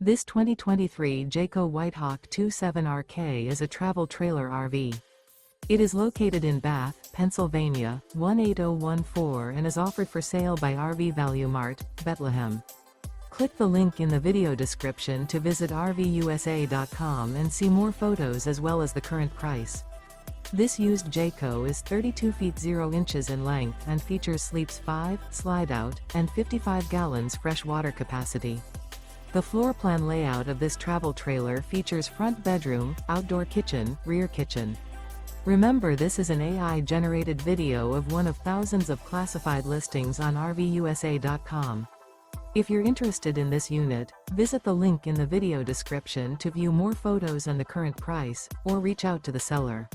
This 2023 Jayco White Hawk 27RK is a travel trailer RV. It is located in Bath, Pennsylvania, 18014 and is offered for sale by RV Value Mart, Behtlehem. Click the link in the video description to visit RVUSA.com and see more photos as well as the current price. This used Jayco is 32 feet 0 inches in length and features sleeps 5, Slideout, and 55 gallons fresh water capacity. The floor plan layout of this travel trailer features front bedroom, outdoor kitchen, rear kitchen. Remember, this is an AI-generated video of one of thousands of classified listings on RVUSA.com. If you're interested in this unit, visit the link in the video description to view more photos and the current price, or reach out to the seller.